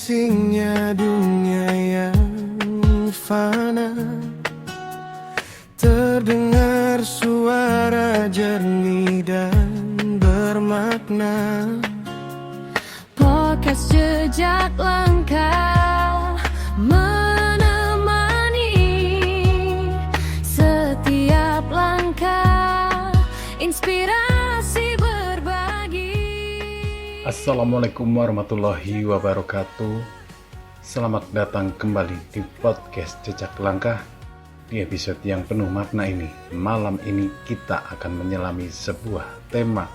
bisingnya dunia yang fana, terdengar suara jernih dan bermakna. Podcast Jejak Langkah menemani setiap langkah, inspirasi berbagi. Assalamualaikum warahmatullahi wabarakatuh. Selamat datang kembali di podcast Jejak Langkah. Di episode yang penuh makna ini, malam ini kita akan menyelami sebuah tema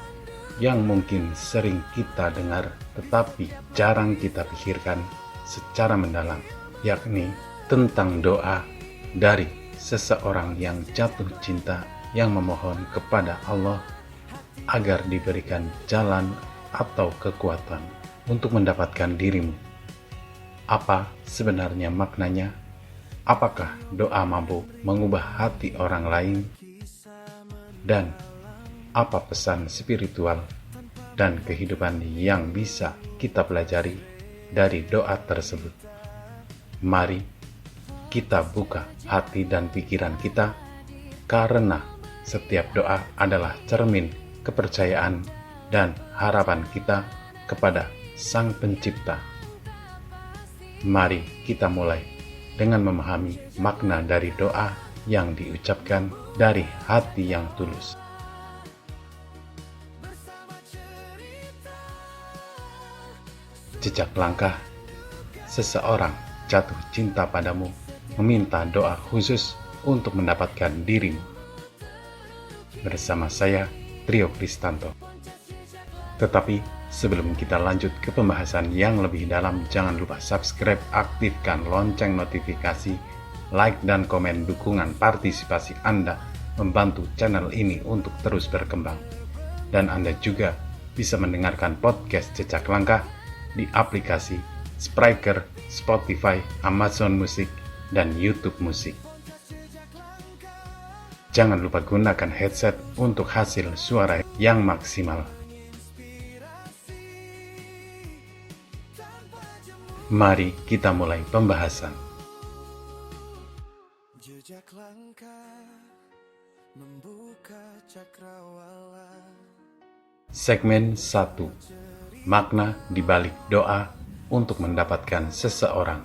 yang mungkin sering kita dengar tetapi jarang kita pikirkan secara mendalam, yakni tentang doa dari seseorang yang jatuh cinta yang memohon kepada Allah agar diberikan jalan atau kekuatan untuk mendapatkan dirimu. Apa sebenarnya maknanya? Apakah doa mampu mengubah hati orang lain? Dan apa pesan spiritual dan kehidupan yang bisa kita pelajari dari doa tersebut? Mari kita buka hati dan pikiran kita, karena setiap doa adalah cermin kepercayaan dan harapan kita kepada Sang Pencipta. Mari kita mulai dengan memahami makna dari doa yang diucapkan dari hati yang tulus. Jejak langkah, seseorang jatuh cinta padamu, meminta doa khusus untuk mendapatkan dirimu. Bersama saya, Trio Kristanto. Tetapi sebelum kita lanjut ke pembahasan yang lebih dalam, jangan lupa subscribe, aktifkan lonceng notifikasi, like dan komen. Dukungan partisipasi Anda membantu channel ini untuk terus berkembang. Dan Anda juga bisa mendengarkan podcast Jejak Langkah di aplikasi Spreaker, Spotify, Amazon Music, dan YouTube Musik. Jangan lupa gunakan headset untuk hasil suara yang maksimal. Mari kita mulai pembahasan. Jejak langkah membuka cakrawala. Segmen 1. Makna di balik doa untuk mendapatkan seseorang.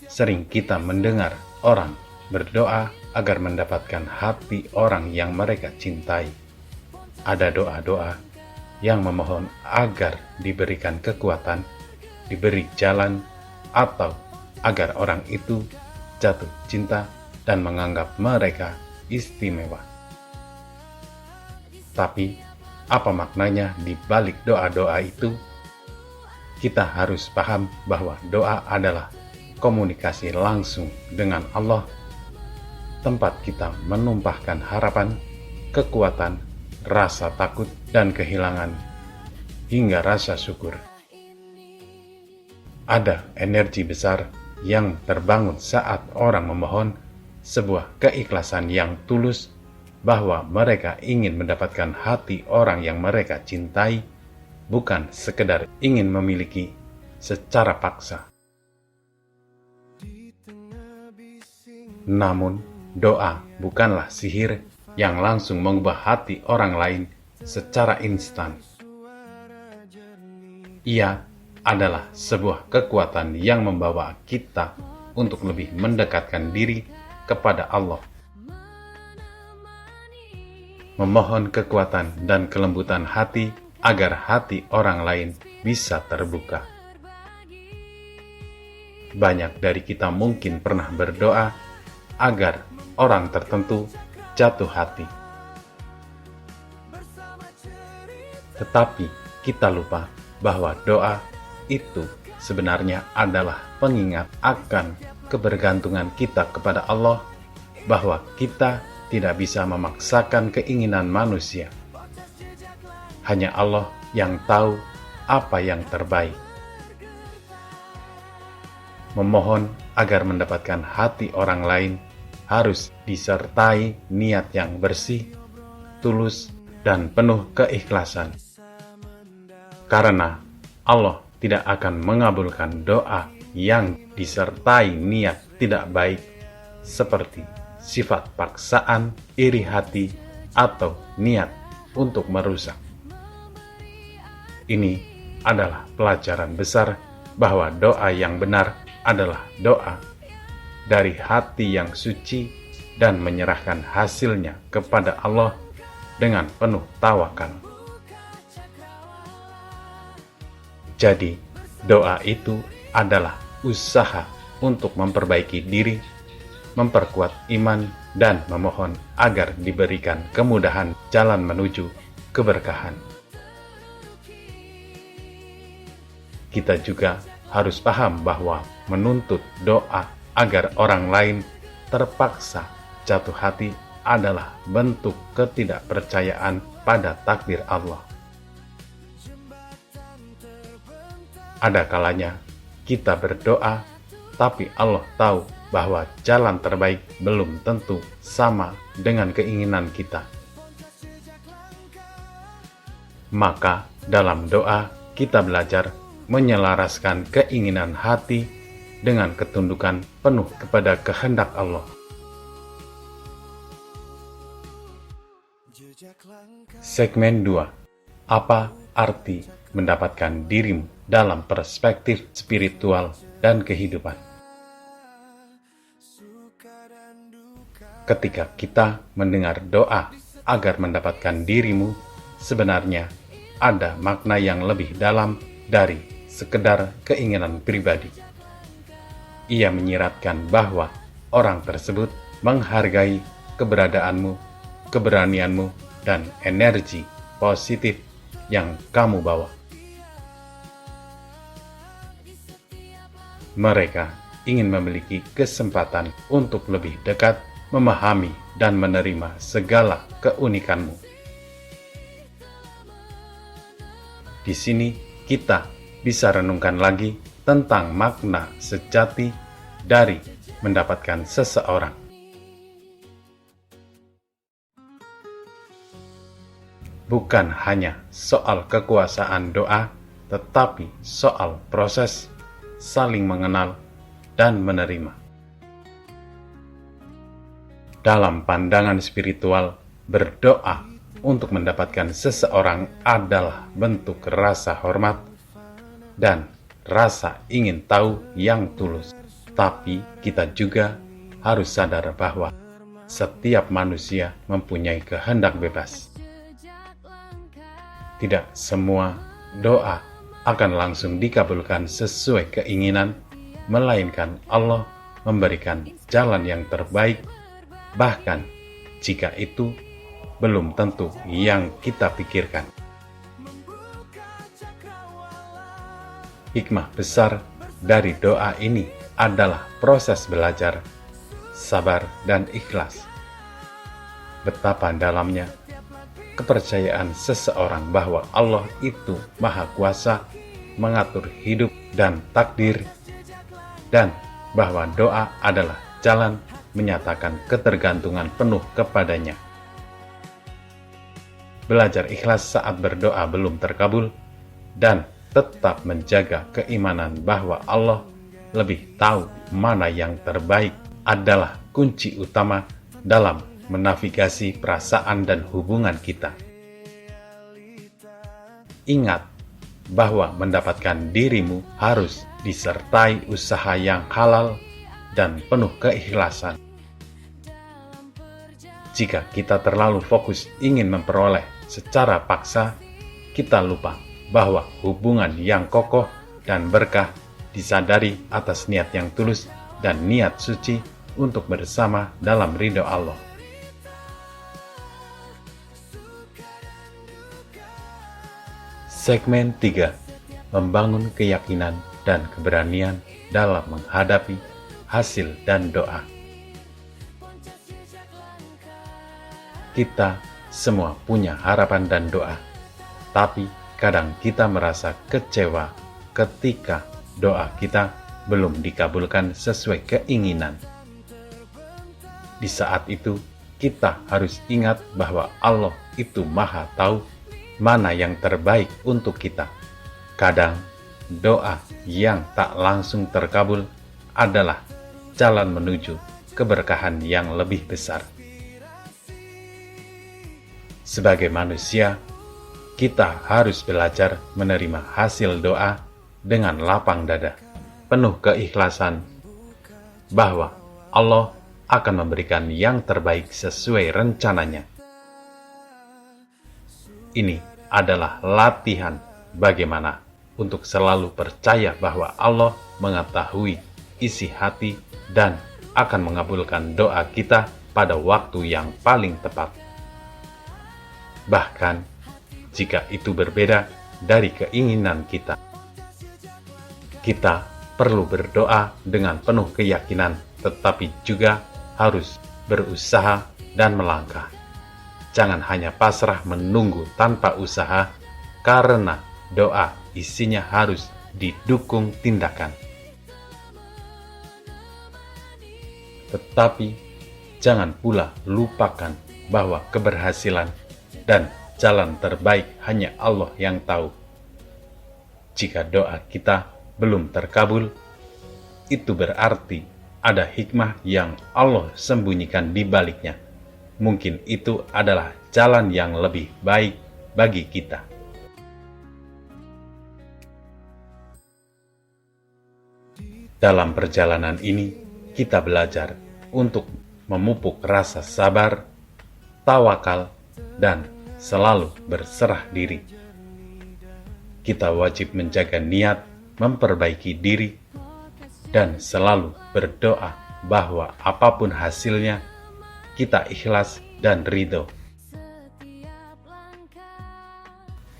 Sering kita mendengar orang berdoa agar mendapatkan hati orang yang mereka cintai. Ada doa-doa yang memohon agar diberikan kekuatan, diberi jalan, atau agar orang itu jatuh cinta dan menganggap mereka istimewa. Tapi, apa maknanya di balik doa-doa itu? Kita harus paham bahwa doa adalah komunikasi langsung dengan Allah, tempat kita menumpahkan harapan, kekuatan, rasa takut dan kehilangan, hingga rasa syukur. Ada energi besar yang terbangun saat orang memohon, sebuah keikhlasan yang tulus bahwa mereka ingin mendapatkan hati orang yang mereka cintai, bukan sekedar ingin memiliki secara paksa. Namun, doa bukanlah sihir yang langsung mengubah hati orang lain secara instan. Ia adalah sebuah kekuatan yang membawa kita untuk lebih mendekatkan diri kepada Allah. Memohon kekuatan dan kelembutan hati agar hati orang lain bisa terbuka. Banyak dari kita mungkin pernah berdoa agar orang tertentu jatuh hati. Tetapi kita lupa bahwa doa itu sebenarnya adalah pengingat akan kebergantungan kita kepada Allah, bahwa kita tidak bisa memaksakan keinginan manusia. Hanya Allah yang tahu apa yang terbaik. Memohon agar mendapatkan hati orang lain harus disertai niat yang bersih, tulus, dan penuh keikhlasan. Karena Allah tidak akan mengabulkan doa yang disertai niat tidak baik seperti sifat paksaan, iri hati, atau niat untuk merusak. Ini adalah pelajaran besar bahwa doa yang benar adalah doa dari hati yang suci dan menyerahkan hasilnya kepada Allah dengan penuh tawakal. Jadi, doa itu adalah usaha untuk memperbaiki diri, memperkuat iman, dan memohon agar diberikan kemudahan jalan menuju keberkahan. Kita juga harus paham bahwa menuntut doa agar orang lain terpaksa jatuh hati adalah bentuk ketidakpercayaan pada takdir Allah. Ada kalanya kita berdoa, tapi Allah tahu bahwa jalan terbaik belum tentu sama dengan keinginan kita. Maka dalam doa kita belajar menyelaraskan keinginan hati dengan ketundukan penuh kepada kehendak Allah. Segmen 2. Apa arti mendapatkan dirimu dalam perspektif spiritual dan kehidupan? Ketika kita mendengar doa agar mendapatkan dirimu, sebenarnya ada makna yang lebih dalam dari sekedar keinginan pribadi. Ia menyiratkan bahwa orang tersebut menghargai keberadaanmu, keberanianmu, dan energi positif yang kamu bawa. Mereka ingin memiliki kesempatan untuk lebih dekat memahami dan menerima segala keunikanmu. Di sini kita bisa renungkan lagi tentang makna sejati dari mendapatkan seseorang. Bukan hanya soal kekuasaan doa, tetapi soal proses saling mengenal dan menerima. Dalam pandangan spiritual, berdoa untuk mendapatkan seseorang adalah bentuk rasa hormat dan rasa ingin tahu yang tulus. Tapi kita juga harus sadar bahwa setiap manusia mempunyai kehendak bebas. Tidak semua doa akan langsung dikabulkan sesuai keinginan, melainkan Allah memberikan jalan yang terbaik, bahkan jika itu belum tentu yang kita pikirkan. Hikmah besar dari doa ini adalah proses belajar, sabar, dan ikhlas. Betapa dalamnya kepercayaan seseorang bahwa Allah itu Maha Kuasa mengatur hidup dan takdir, dan bahwa doa adalah jalan menyatakan ketergantungan penuh kepadanya. Belajar ikhlas saat berdoa belum terkabul, dan tetap menjaga keimanan bahwa Allah lebih tahu mana yang terbaik adalah kunci utama dalam menavigasi perasaan dan hubungan kita. Ingat bahwa mendapatkan dirimu harus disertai usaha yang halal dan penuh keikhlasan. Jika kita terlalu fokus ingin memperoleh secara paksa, kita lupa bahwa hubungan yang kokoh dan berkah disadari atas niat yang tulus dan niat suci untuk bersama dalam ridho Allah. Segmen 3. Membangun keyakinan dan keberanian dalam menghadapi hasil dan doa. Kita semua punya harapan dan doa, tapi kadang kita merasa kecewa ketika doa kita belum dikabulkan sesuai keinginan. Di saat itu, kita harus ingat bahwa Allah itu Maha Tahu mana yang terbaik untuk kita. Kadang doa yang tak langsung terkabul adalah jalan menuju keberkahan yang lebih besar. Sebagai manusia, kita harus belajar menerima hasil doa dengan lapang dada, penuh keikhlasan bahwa Allah akan memberikan yang terbaik sesuai rencananya. Ini adalah latihan bagaimana untuk selalu percaya bahwa Allah mengetahui isi hati dan akan mengabulkan doa kita pada waktu yang paling tepat. Bahkan jika itu berbeda dari keinginan kita, kita perlu berdoa dengan penuh keyakinan, tetapi juga harus berusaha dan melangkah. Jangan hanya pasrah menunggu tanpa usaha, karena doa isinya harus didukung tindakan. Tetapi jangan pula lupakan bahwa keberhasilan dan jalan terbaik hanya Allah yang tahu. Jika doa kita belum terkabul, itu berarti ada hikmah yang Allah sembunyikan di baliknya. Mungkin itu adalah jalan yang lebih baik bagi kita. Dalam perjalanan ini, kita belajar untuk memupuk rasa sabar, tawakal, dan selalu berserah diri. Kita wajib menjaga niat, memperbaiki diri, dan selalu berdoa bahwa apapun hasilnya, kita ikhlas dan ridho.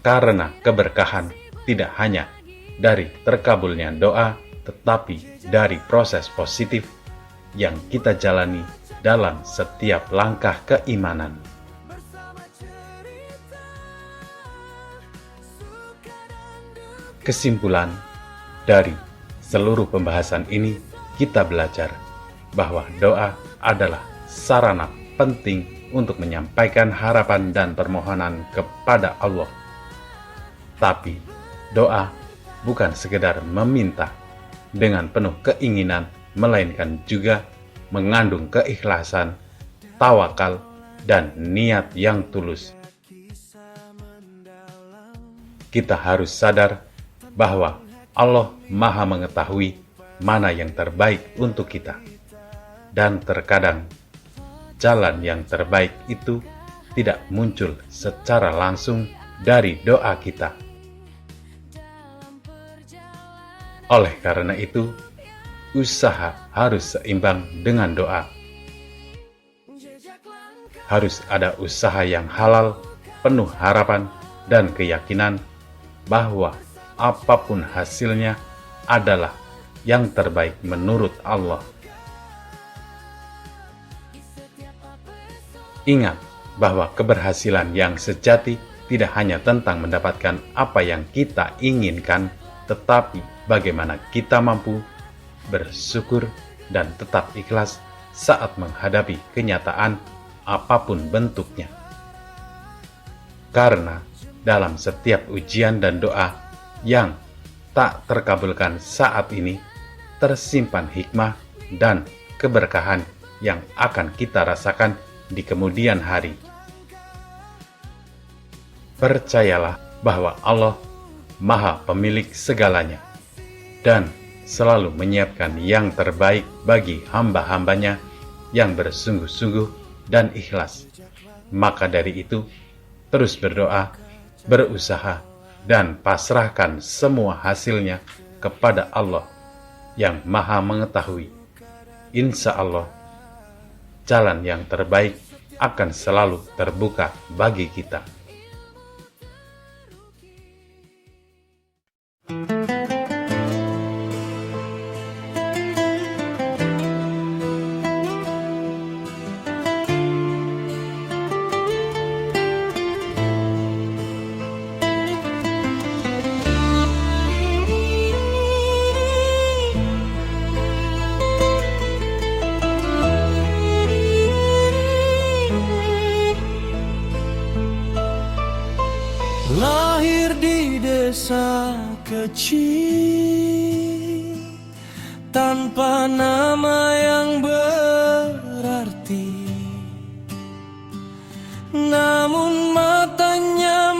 Karena keberkahan tidak hanya dari terkabulnya doa, tetapi dari proses positif yang kita jalani dalam setiap langkah keimanan. Kesimpulan dari seluruh pembahasan ini, kita belajar bahwa doa adalah sarana penting untuk menyampaikan harapan dan permohonan kepada Allah. Tapi doa bukan sekedar meminta dengan penuh keinginan, melainkan juga mengandung keikhlasan, tawakal, dan niat yang tulus. Kita harus sadar bahwa Allah Maha mengetahui mana yang terbaik untuk kita. Dan terkadang jalan yang terbaik itu tidak muncul secara langsung dari doa kita. Oleh karena itu, usaha harus seimbang dengan doa. Harus ada usaha yang halal, penuh harapan dan keyakinan bahwa apapun hasilnya adalah yang terbaik menurut Allah. Ingat bahwa keberhasilan yang sejati tidak hanya tentang mendapatkan apa yang kita inginkan, tetapi bagaimana kita mampu bersyukur dan tetap ikhlas saat menghadapi kenyataan apapun bentuknya. Karena dalam setiap ujian dan doa yang tak terkabulkan saat ini, tersimpan hikmah dan keberkahan yang akan kita rasakan di kemudian hari. Percayalah bahwa Allah Maha pemilik segalanya dan selalu menyiapkan yang terbaik bagi hamba-hambanya yang bersungguh-sungguh dan ikhlas. Maka dari itu, terus berdoa, berusaha, dan pasrahkan semua hasilnya kepada Allah yang Maha mengetahui. Insya Allah, jalan yang terbaik akan selalu terbuka bagi kita. Lahir di desa kecil tanpa nama yang berarti, namun matanya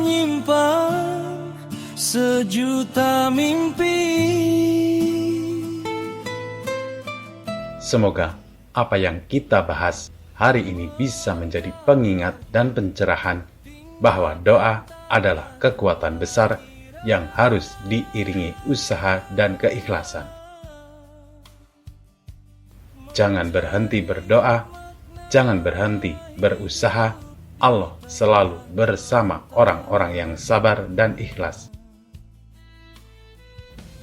menyimpan sejuta mimpi. Semoga apa yang kita bahas hari ini bisa menjadi pengingat dan pencerahan bahwa doa adalah kekuatan besar yang harus diiringi usaha dan keikhlasan. Jangan berhenti berdoa, jangan berhenti berusaha. Allah selalu bersama orang-orang yang sabar dan ikhlas.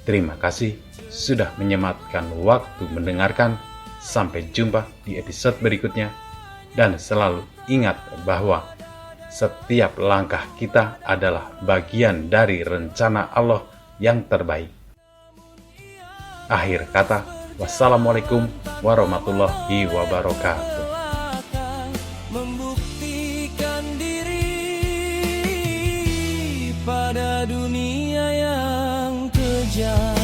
Terima kasih sudah menyempatkan waktu mendengarkan. Sampai jumpa di episode berikutnya. Dan selalu ingat bahwa setiap langkah kita adalah bagian dari rencana Allah yang terbaik. Akhir kata, wassalamualaikum warahmatullahi wabarakatuh. Membuktikan diri pada dunia yang kejam.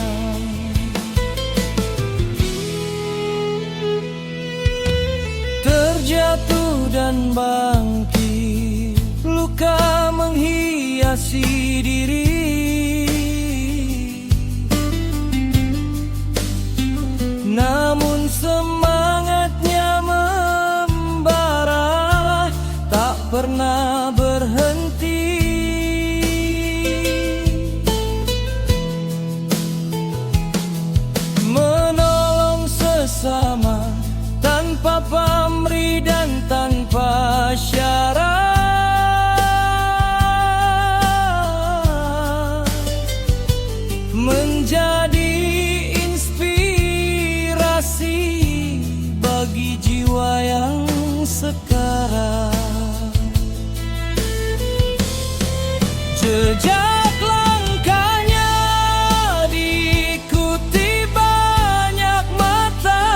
Terjatuh dan bangkit, luka menghiasi diri. Namun semangatnya membara, tak pernah berhenti. Menolong sesama tanpa pamrih dan tanpa syarat, menjadi inspirasi bagi jiwa yang sekarat. Jejak langkahnya diikuti banyak mata,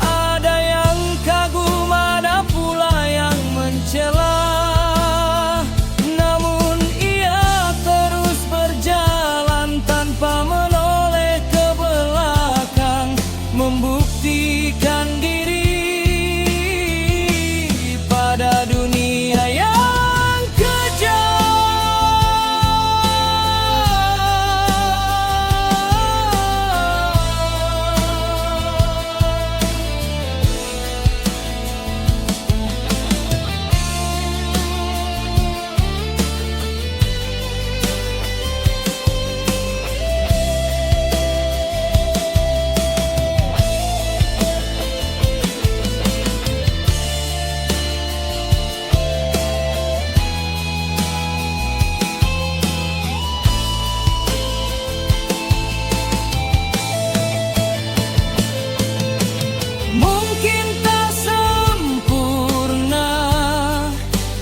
ada yang kagum, ada pula yang mencela. Namun ia terus berjalan tanpa menoleh ke belakang, membuktikan diri pada dunia yang kejam. Mungkin tak sempurna,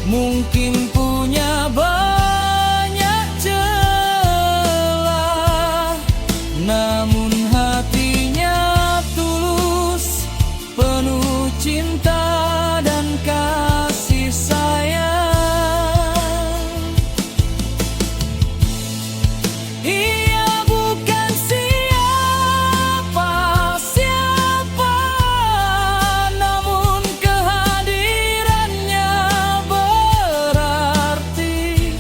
mungkin punya banyak celah, namun hatinya tulus, penuh cinta dan kasih sayang. Ia bukan siapa-siapa, namun kehadirannya berarti,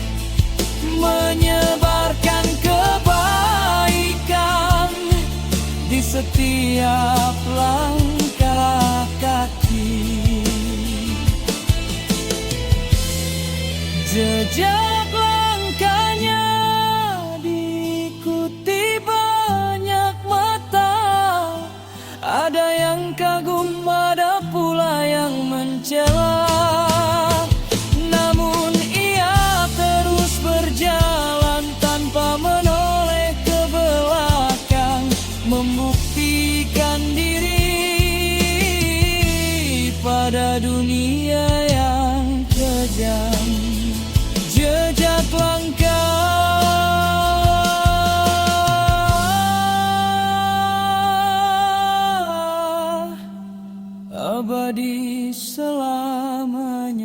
menyebarkan kebaikan di setiap langkah kaki. Jejak langkahnya diikuti banyak mata, ada yang kagum, ada pula yang mencela. Namun ia terus berjalan tanpa menoleh ke belakang, membuktikan diri pada dunia yang kejam. Jejak langkah abadi selamanya.